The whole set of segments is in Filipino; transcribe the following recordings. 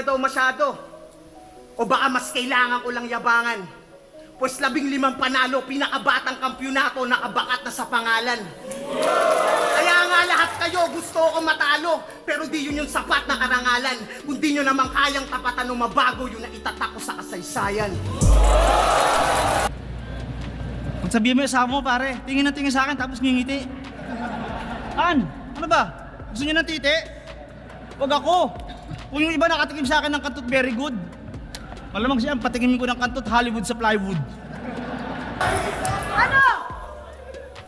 daw masyado. O baka mas kailangan ko lang yabangan. Pues 15 panalo, pinakabatang kampyonato, nakabakat na sa pangalan. Kaya nga lahat kayo gusto ko matalo, pero di yun yung sapat na karangalan. Kung di nyo naman kayang tapatan o mabago yung naitatak ko sa kasaysayan. Kung sabihin mo yung asawa mo, pare, tingin na tingin sa akin tapos ngingiti. Ano ba? Gusto niyo ng titi? Huwag ako. Kung yung iba nakatikim sa akin ng kantot very good, malamang siya, patikimin ko ng kantot Hollywood sa plywood. Ano?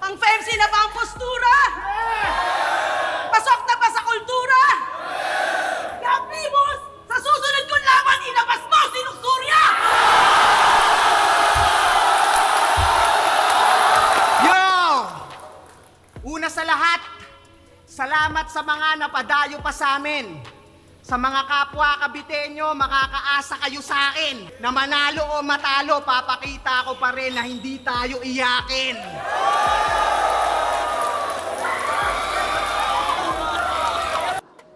Ang fancy na ba ang postura? Pasok na ba sa kultura? Kapimos! Sa susunod kong laban, ilabas mo si Luxuria! Yo! Una sa lahat, salamat sa mga napadayo pa sa amin. Sa mga kapwa kabitenyo, makakaasa kayo sa akin. Na manalo o matalo, papakita ko pa rin na hindi tayo iyakin.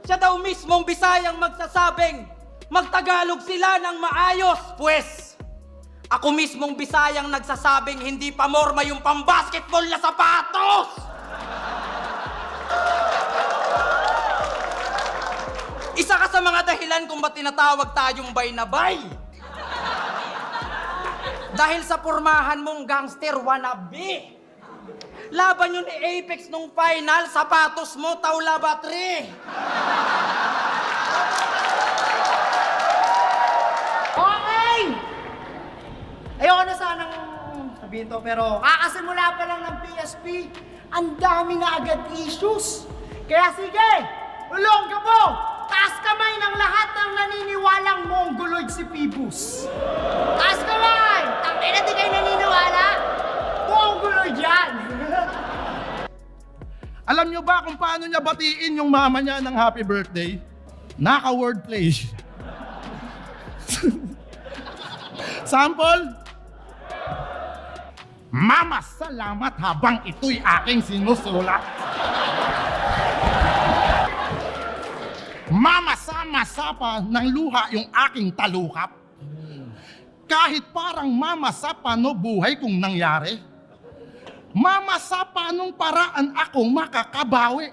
Siya daw mismong Bisayang magsasabing, magtagalog sila ng maayos. Pwes, ako mismong Bisayang nagsasabing hindi pa morma yung pambasketball na sapatos. Isa ka sa mga dahilan kung ba't tinatawag tayong bay na bay. Dahil sa pormahan mong gangster wannabe. Laban yun ni Apex nung final, sapatos mo, Taula Battery. Okay! Ayoko na sanang sabihin to, pero kakasimula pa lang ng PSP, ang dami na agad issues. Kaya sige, ulong ka po! Taas kamay ng lahat ng naniniwalang mongoloid si Phoebus. Taas kamay! Tangina, di kayo naniniwala? Mongoloid yan! Alam nyo ba kung paano niya batiin yung mama niya ng happy birthday? Naka-wordplay. Sample? Mama, salamat habang ito'y aking sinusulat. Mamasama-sapa ng luha yung aking talukap. Kahit parang mamasapa no buhay kung nangyari. Mamasapa nung paraan akong makakabawi.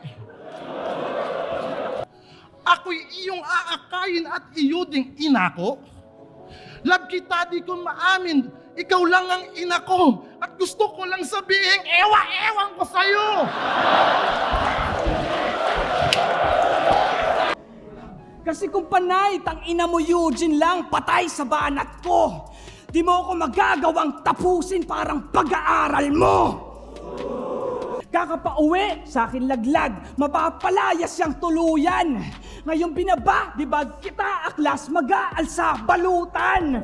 Ako'y iyong aakayin at iyuding ina ko. Love kita di ko maamin, ikaw lang ang ina ko. At gusto ko lang sabihin, ewa-ewan ko sa'yo. Kasi kung panay, tang ina mo Eugene lang, patay sa banat ko. Di mo ako magagawang tapusin parang pag-aaral mo. Kakapauwi, sa akin laglag, mapapalayas siyang tuluyan. Ngayon binaba, di ba kita aklas, mag-aalsa, balutan.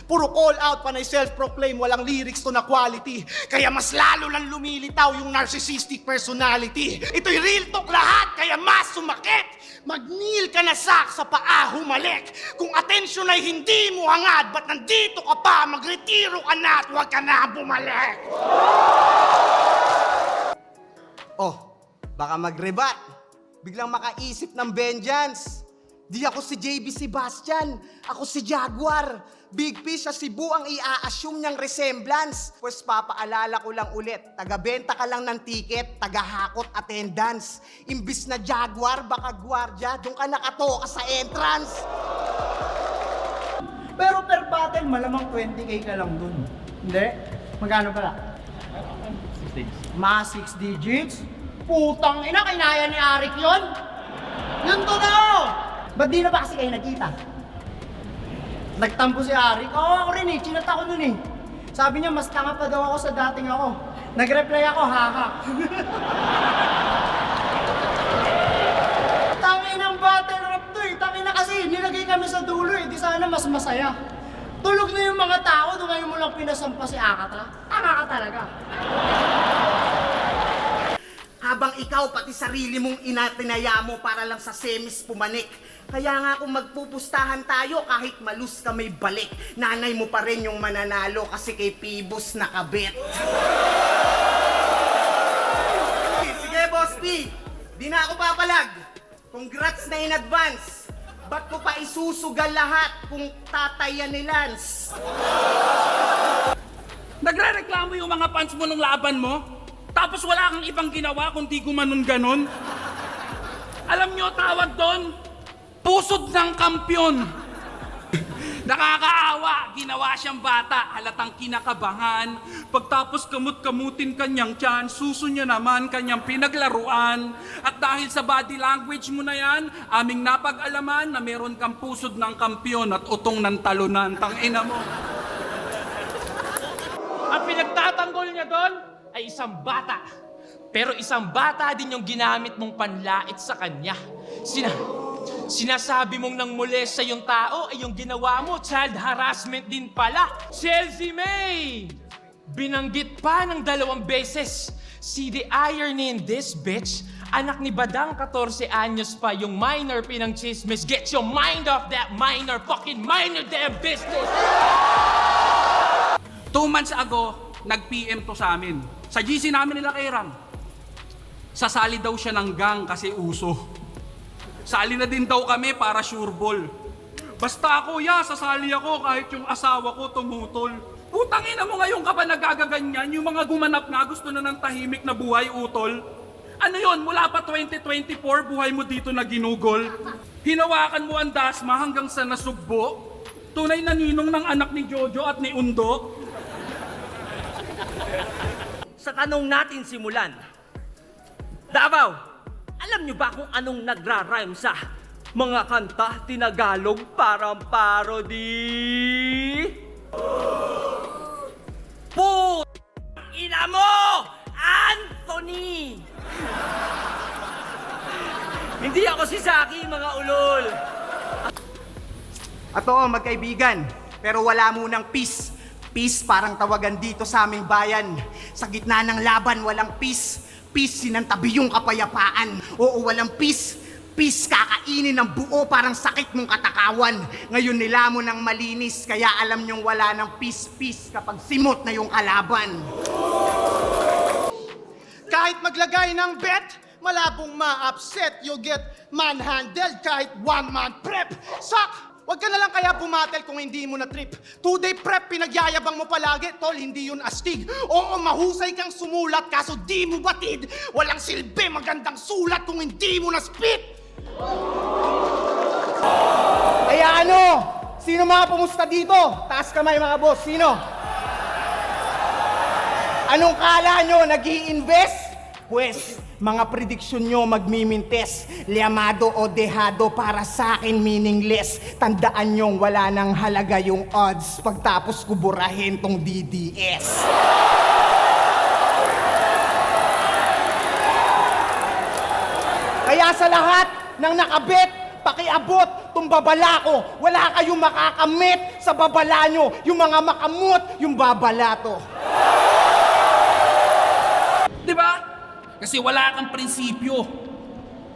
Puro call out, panay self-proclaim, walang lyrics to na quality. Kaya mas lalo lang lumilitaw yung narcissistic personality. Ito'y real talk lahat, kaya mas sumakit. Mag-kneel ka na sa paa, humalik. Kung atensyon ay hindi mo hangad, ba't nandito ka pa? Magretiro ka na at huwag ka na bumalik. Oh, baka mag-rebat. Biglang makaisip ng vengeance. Di ako si JB Sebastian, ako si Jaguar. Big Fish sa Cebu ang i-assume niyang resemblance. Pues papaalala ko lang ulit, taga-benta ka lang ng ticket, taga-hakot attendance. Imbis na Jaguar, baka gwardiya, doon ka nakatoka sa entrance. Pero per battle, malamang 20k ka lang dun. Hindi? Magkano pala? 6 digits. Mga 6 digits? Putang ina, kinaya ni Arik yun? Yun to na! Ba't di na ba kasi kayo nagkita? Nagtampo si Arik. Oo, ako rin eh. Chinat ako nun eh. Sabi niya, mas tanga pa daw ako sa dating ako. Nag-reply ako, haha. Tangin ng battle rap to eh. Tangin na kasi, nilagay kami sa dulo eh. Di sana mas masaya. Tulog na yung mga tao, doon ngayon mo lang pinasampa si Akata. Tanga ka talaga. Habang ikaw pati sarili mong inatinaya mo para lang sa semis pumanik. Kaya nga kung magpupustahan tayo, kahit malus ka may balik, nanay mo pa rin yung mananalo kasi kay Phoebus nakabit. Sige, Boss P. Di na ako papalag. Congrats na in advance. Ba't mo pa isusugal lahat kung tatay yan ni Lance? Nagre-reklamo yung mga fans mo nung laban mo? Tapos wala kang ibang ginawa kundi gumanon ganon? Alam nyo, tawag doon, pusod ng kampyon. Nakakaawa, ginawa siyang bata, halatang kinakabahan. Pagtapos kamut-kamutin kanyang tiyan, suso niya naman kanyang pinaglaruan. At dahil sa body language mo na yan, aming napag-alaman na meron kang pusod ng kampyon at utong ng talunan. Tangina mo. Ang pinagtatanggol niya doon ay isang bata. Pero isang bata din yung ginamit mong panlait sa kanya. Sinasabi mong nang molesta yung tao ay yung ginawa mo, child harassment din pala. Chelsea May! Binanggit pa ng 2 beses. See the irony in this, bitch? Anak ni Badang, 14 anyos pa, yung minor pinang chismis. Get your mind off that minor, fucking minor damn business! 2 months ago, nag-PM to sa amin. Sa GC namin nila kay Ram. Sasali daw siya ng gang kasi uso. Sali na din daw kami para sure ball. Basta ako, sasali ako kahit yung asawa ko tumutol. Putangina mo ngayon ka pa nagagaganyan, yung mga gumanap na gusto na ng tahimik na buhay utol. Ano yon, mula pa 2024, buhay mo dito na ginugol. Hinawakan mo ang dasma hanggang sa nasugbo. Tunay na ninong ng anak ni Jojo at ni Undo. Sa tanong natin simulan, Davao, alam niyo ba kung anong nagra-rhyme sa mga kanta tinagalog parang parody? Ina mo, Anthony! Hindi ako si Saki, mga ulol. At oo, magkaibigan, pero wala munang peace. Peace parang tawagan dito sa aming bayan. Sa gitna ng laban, walang peace. Peace, sinantabi yung kapayapaan. Oo, walang peace. Peace, kakainin ng buo parang sakit mong katakawan. Ngayon nila mo ng malinis, kaya alam nyong wala ng peace kapag simot na yung kalaban. Kahit maglagay ng bet, malabong ma-upset. You'll get manhandled kahit 1-man prep. Sak! Huwag ka na lang kaya bumatel kung hindi mo na trip. 2-day prep, pinagyayabang mo palagi. Tol, hindi yun astig. Oo, mahusay kang sumulat, kaso di mo batid. Walang silbi, magandang sulat kung hindi mo na spit. Kaya ano? Sino mga pumusta dito? Taas kamay mga boss, sino? Anong kala nyo, nag-i-invest? Pues, mga prediksyon nyo magmimintes. Liamado o dehado para sa akin meaningless. Tandaan nyong wala nang halaga yung odds pagtapos ko burahin tong DDS. Kaya sa lahat ng nakabet, pakiabot tong babala ko. Wala kayong makakamit sa babala nyo. Yung mga makamot, yung babala to. Di ba? Kasi wala kang prinsipyo.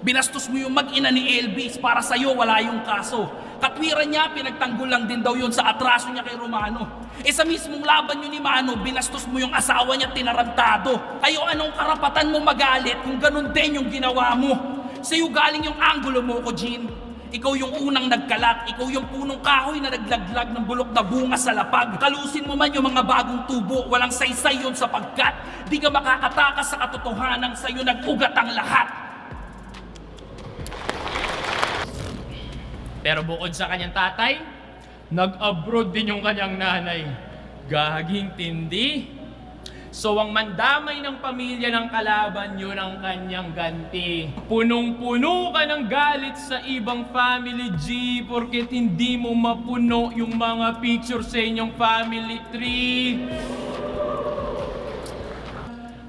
Binastos mo yung mag-ina ni Elvis para sa'yo wala yung kaso. Katwiran niya, pinagtanggol lang din daw yun sa atraso niya kay Romano. Sa mismong laban yun ni Mano, binastos mo yung asawa niya tinarantado. Kayo anong karapatan mo magalit kung ganun din yung ginawa mo? Sa'yo galing yung anggulo mo ko, Jean. Ikaw yung unang nagkalat. Ikaw yung punong kahoy na naglaglag ng bulok na bunga sa lapag. Kalusin mo man yung mga bagong tubo. Walang saysay yun sapagkat di ka makakatakas sa katotohanan sa'yo nag-ugat ang lahat. Pero bukod sa kanyang tatay, nag-abroad din yung kanyang nanay. Gaging tindi. So ang mandamay ng pamilya ng kalaban yun ang kanyang ganti. Punong-puno ka ng galit sa ibang family, G, porket hindi mo mapuno yung mga picture sa inyong family tree.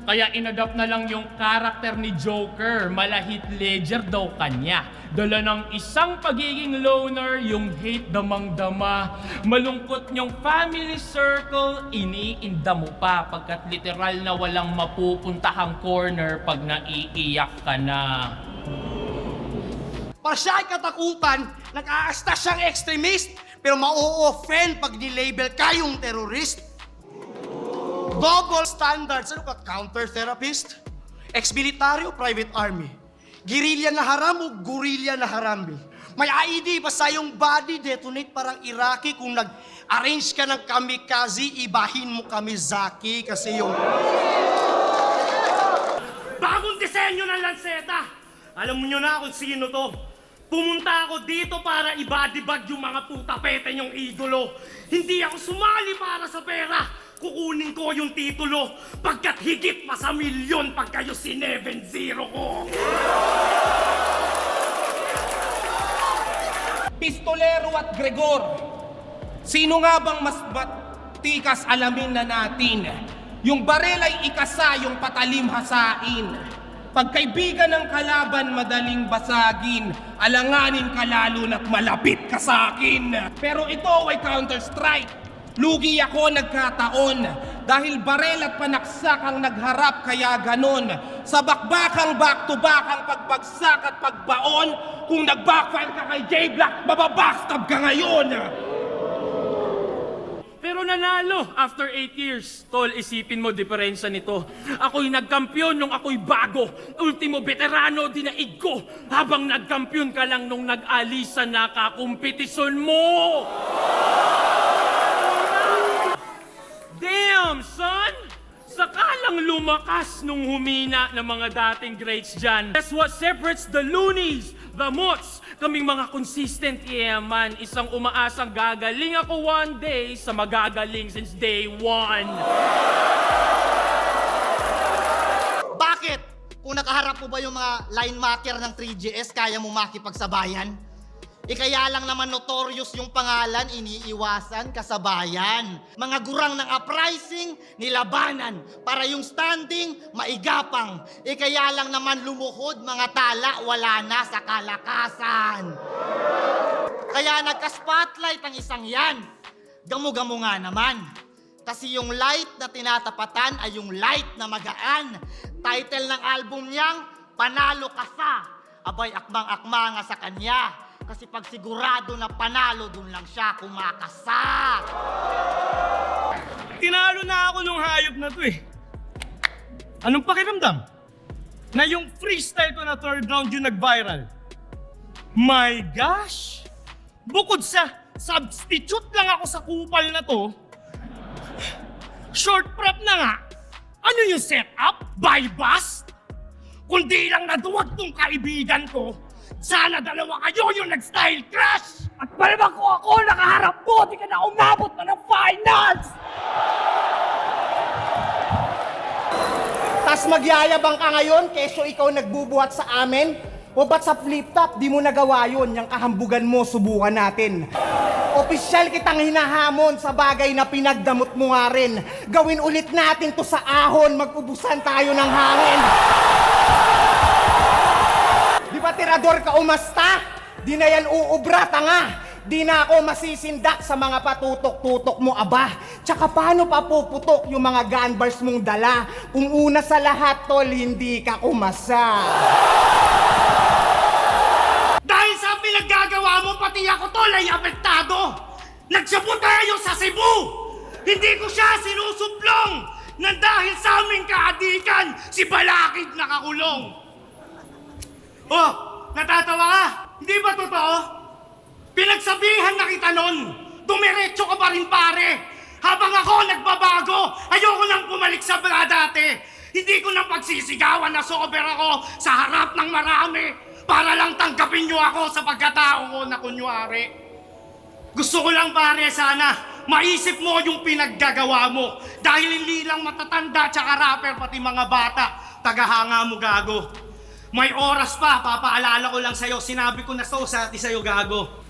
Kaya inadapt na lang yung karakter ni Joker. Malahit ledger daw kanya. Dala ng isang pagiging loner, yung hate damang-dama. Malungkot yung family circle, iniinda mo pa pagkat literal na walang mapupuntahang corner pag naiiyak ka na. Para siya ay katakutan, nag-aasta siyang extremist, pero ma-o-offend pag nilabel kayong terrorist. Double standards. Ano ka? Counter-therapist? Ex-militaryo, private army. Guerrilla na haram o guerrilla na harambe? May IED, basta yung body detonate parang Iraqi. Kung nag-arrange ka ng kamikaze, ibahin mo kami, Zaki. Kasi yung... Bagong disenyo ng lanseta! Alam mo nyo na kung sino to. Pumunta ako dito para ibadibag yung mga putapete niyong idolo. Hindi ako sumali para sa pera. Kukunin ko yung titulo pagkat higit pa sa milyon pag kayo si-7-0 ko. Pistolero at Gregor, sino nga bang mas matikas alamin na natin? Yung barel ay ikasa, yung patalim hasain. Pagkaibigan ng kalaban madaling basagin, alanganin ka lalo na't malapit ka sa akin. Pero ito ay counter-strike. Lugi ako nagkataon dahil barel at panaksak ang nagharap kaya ganon. Sa bakbakang back-to-back ang pagbagsak at pagbaon, kung nag-backfire ka kay J-Black, mababackstab ka ngayon! Pero nanalo after 8 years. Tol, isipin mo diferensya nito. Ako'y nagkampiyon nung ako'y bago. Ultimo veterano dinaig ko. Habang nagkampiyon ka lang nung nag-alisa na kakumpetisyon mo. Damn, son! Sakalang lumakas nung humina ng mga dating greats dyan. That's what separates the loonies, the mots, kaming mga consistent yaman. Isang umaasang gagaling ako one day sa magagaling since day one. Bakit? Kung nakaharap mo ba yung mga line maker ng 3GS, kaya mo makipagsabayan? Kaya lang naman notorious yung pangalan, iniiwasan kasabayan. Mga gurang ng uprising, nilabanan. Para yung standing, maigapang. Kaya lang naman lumuhod, mga tala, wala na sa kalakasan. Kaya nagka-spotlight ang isang yan. Gamo-gamo nga naman. Kasi yung light na tinatapatan ay yung light na magaan. Title ng album niyang, Panalo Ka Sa. Abay, akmang-akma nga sa kanya. Kasi pag sigurado na panalo, dun lang siya kumakasa. Tinalo na ako nung hayop na to eh. Anong pakiramdam? Na yung freestyle ko na third round yung nag-viral. My gosh! Bukod sa substitute lang ako sa kupal na to, short prep na nga, ano yung setup? By bust? Kundi lang naduwag tong kaibigan ko, sana dalawa kayo yung nag-style crash! At malamang kung ako nakaharap mo, di ka na umabot na ng finals! Tas magyayabang ka ngayon, keso ikaw nagbubuhat sa amin? O ba't sa flip-top, di mo nagawa yun? Yung kahambugan mo, subukan natin. Opisyal kitang hinahamon sa bagay na pinagdamot mo nga rin. Gawin ulit natin to sa ahon, mag-ubusan tayo ng hangin. Di ba tirador ka umasta? Di na yan uubra, tanga. Di na ako masisindak sa mga patutok-tutok mo, aba. Tsaka paano pa puputok yung mga gun bars mong dala? Kung una sa lahat, tol, hindi ka kumasa. Dahil sa pinaggagawa mo, pati ako tol ay apektado. Nagsabotayo sa Cebu. Hindi ko siya sinusuplong. Nang dahil sa aming kaadikan, si Balakid nakakulong. Oh, natatawa ka? Hindi ba totoo? Pinagsabihan na kita nun. Dumiretso ka pa rin pare. Habang ako nagbabago, ayoko nang bumalik sa dati. Hindi ko nang pagsisigawan na sober ako sa harap ng marami para lang tanggapin niyo ako sa pagkatao ko na kunwari. Gusto ko lang pare sana maisip mo yung pinaggagawa mo dahil hindi lang matatanda tsaka rapper pati mga bata tagahanga mo gago. May oras pa, papaalala ko lang sa'yo, sinabi ko na sa'yo gago.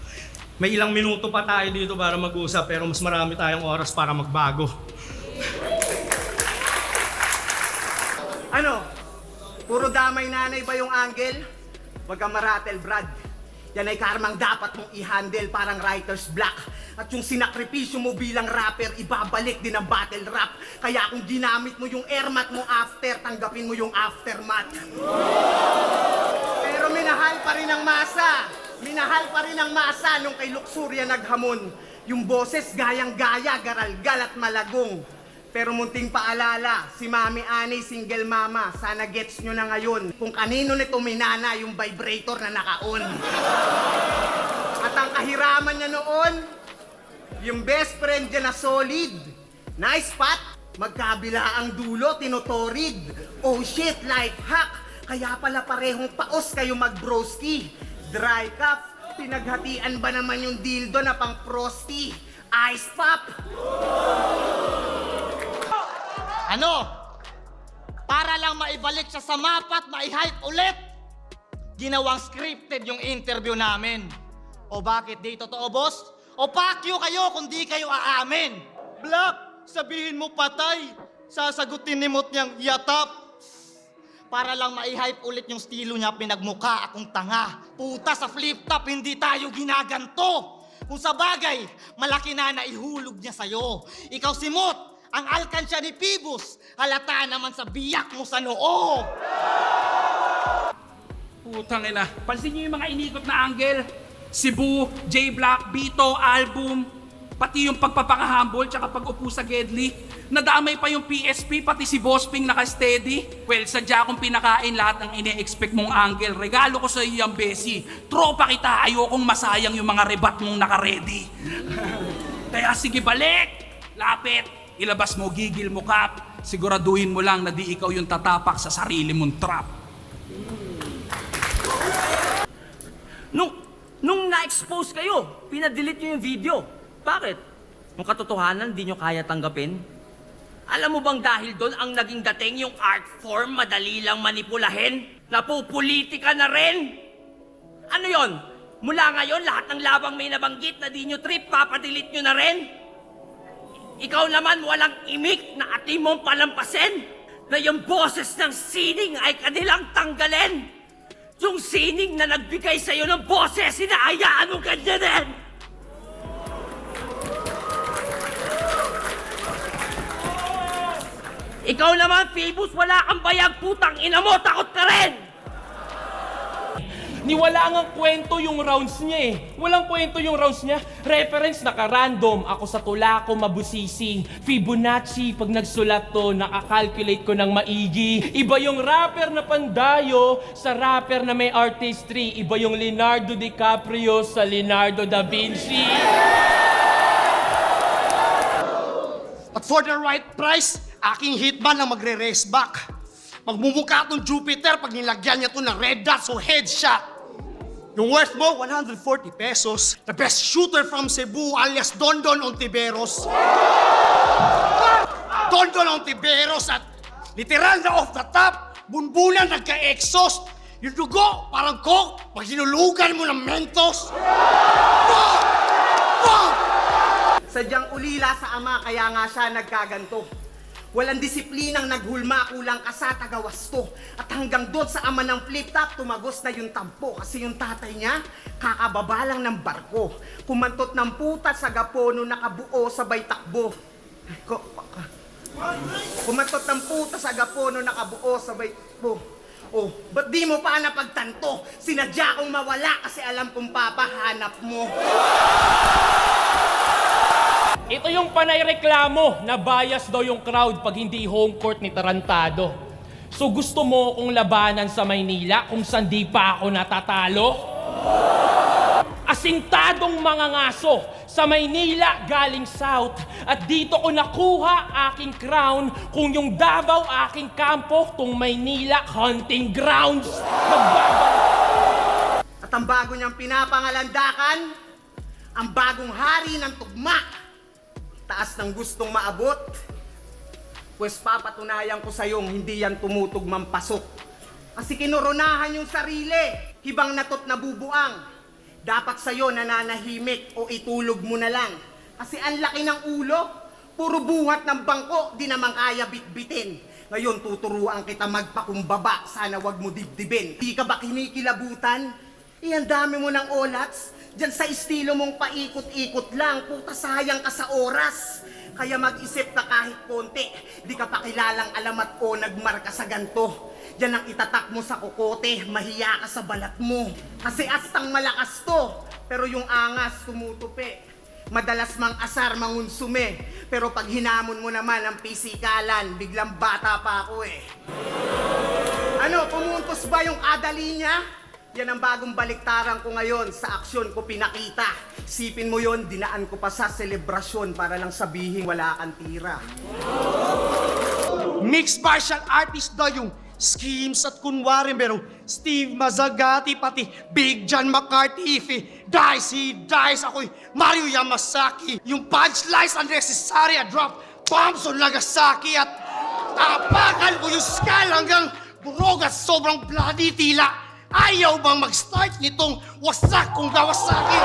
May ilang minuto pa tayo dito para mag-usap pero mas marami tayong oras para magbago. Ano? Puro damay nanay ba yung angle? Wag kang maratel, Brad. Yan ay karmang dapat mong i-handle parang writer's block. At yung sinakripisyo mo bilang rapper, ibabalik din ang battle rap. Kaya kung ginamit mo yung airmat mo after, tanggapin mo yung aftermath. Pero minahal pa rin ang masa. Minahal pa rin ang masa nung kay Luxuria naghamon. Yung boses gayang-gaya, garalgal at malagong. Pero munting paalala, si Mami Ani, single mama, sana gets nyo na ngayon kung kanino nito minana yung vibrator na naka-on. ang kahiraman niya noon? Yung best friend niya na solid. Nice spot. Magkabila ang dulo, tinutorid. Oh shit, life hack. Kaya pala parehong paos kayo mag-broski. Dry cup. Pinaghatian ba naman yung dildo na pang frosty? Ice pop. Ano? Para lang maibalik siya sa mapa at maihype ulit. Ginawang scripted yung interview namin. O bakit di totoo, boss? O pakyo kayo kung di kayo aamin. Black, sabihin mo patay. Sasagutin ni Mot niyang yatap. Para lang maihype ulit yung estilo niya, pinagmukha akong tanga. Puta, sa flip top, hindi tayo ginaganto. Kung sa bagay, malaki na naihulog niya sa'yo. Ikaw si Mot, ang alkansya ni Pibus. Halata naman sa biyak mo sa noo. Putang ina. Pansin niyo yung mga inikot na angle. Cebu, J-Black, Bito, album. Pati yung pagpapakahambol tsaka pag-upo sa Gedli. Nadamay pa yung PSP, pati si Boss Ping naka-steady. Well, sadya akong pinakain lahat ng ine-expect mong angle. Regalo ko sa iyo yung Besi. Tropa kita, ayokong masayang yung mga rebat mong naka-ready. Kaya sige, balik! Lapit! Ilabas mo, gigil mo, Kap. Siguraduhin mo lang na di ikaw yung tatapak sa sarili mong trap. Nung na-expose kayo, pinadelete nyo yung video. Bakit? Yung katotohanan, di nyo kaya tanggapin? Alam mo bang dahil doon ang naging dating yung art form madali lang manipulahin? Napupolitika na rin? Ano yon? Mula ngayon, lahat ng labang may nabanggit na di nyo trip, papadelete nyo na rin? Ikaw naman walang imik na ating mong palampasin na yung boses ng sining ay kanilang tanggalin. Yung sining na nagbigay sa'yo ng boses, hinahayaan mo ganyanin! Ikaw naman, Phoebus, wala kang bayag, putang ina mo, takot ka rin! Niwala ngang kwento yung rounds niya eh. Walang kwento yung rounds niya. Reference naka-random. Ako sa tula ko mabusisi. Fibonacci, pag nagsulat to, nakakalculate ko ng maigi. Iba yung rapper na pandayo sa rapper na may artistry. Iba yung Leonardo DiCaprio sa Leonardo da Vinci. At for the right price, aking hitman ang magre-race back. Magmumukha tong Jupiter pag nilagyan niya to ng red dots o headshot. Yung worth mo, 140 pesos. The best shooter from Cebu alias Dondon Ontiveros. Dondon Ontiveros at literal na off the top, bunbunan nagka-exhaust. Yung dugo, parang coke, pag sinulugan mo ng Mentos. Sadyang ulila sa ama kaya nga siya nagkaganto. Walang disiplinang naghulma, kulang ka sa tagawasto. At hanggang doon sa ama ng flip-top, tumagos na yung tampo. Kasi yung tatay niya, kakababa lang ng barko. Kumantot ng puta sa gapono, nakabuo sabay takbo. Kumantot ng puta sa gapono, nakabuo sabay takbo. Oh, ba't di mo pa napagtanto? Sinadya kong mawala kasi alam kong papahanap mo. Ito yung panay reklamo na bias daw yung crowd pag hindi home court ni Tarantado. So gusto mo kong labanan sa Maynila kung saan di pa ako natatalo? Asintadong mga ngaso sa Maynila galing south at dito ko nakuha aking crown kung yung Davao aking kampo kung Maynila hunting grounds. At ang bago niyang pinapangalandakan, ang bagong hari ng tugma. Taas ng gustong maabot, pues papatunayan ko sa'yong hindi yan tumutugmang pasok. Kasi kinoronahan yung sarili, hibang natot na bubuang. Dapat sa'yo nananahimik o itulog mo na lang. Kasi ang laki ng ulo, puro buhat ng bangko, di naman kaya bitbitin. Ngayon tuturuan kita magpakumbaba, sana wag mo dibdibin. Di ka ba kinikilabutan? Ang dami mo ng olats. Diyan sa estilo mong paikot-ikot lang, puta sayang ka sa oras. Kaya mag-isip ka kahit konti, di ka pa kilalang alamat o nagmarka sa ganto. Diyan ang itatak mo sa kokote, mahiya ka sa balat mo. Kasi astang malakas to, pero yung angas tumutupi. Madalas mang asar, mangunsume. Pero pag hinamon mo naman ang pisikalan, biglang bata pa ako eh. Ano, pumuntos ba yung kadali niya? Yan ang bagong baliktaran ko ngayon, sa aksyon ko pinakita. Sipin mo yon, dinaan ko pa sa selebrasyon para lang sabihin wala kang tira. Mixed martial artist daw yung schemes at kunwari merong Steve Mazzagati pati Big John McCarthy. Si Dice, ako'y Mario Yamasaki. Yung punchlines unnecessary, I drop bombs on Nagasaki at tapakan ko yung skull hanggang burog at sobrang bloody tila. Ayaw bang mag-start nitong wasak kong Kawasaki?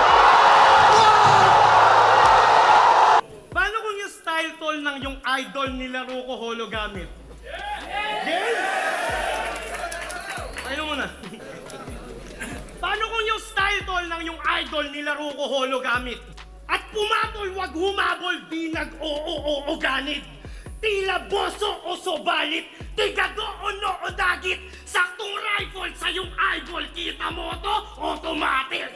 Paano kung yung style tol ng yung idol nila Ruko Holo gamit? Game? Ayun muna. Paano kung yung style tol ng yung idol nila Ruko Holo gamit? At pumatol, wag humabol, di nag-oo ganit. Tila boso o sobalit, tigado o no o dagit. Saktong rifle sa yung eyeball, kita mo to, automatic.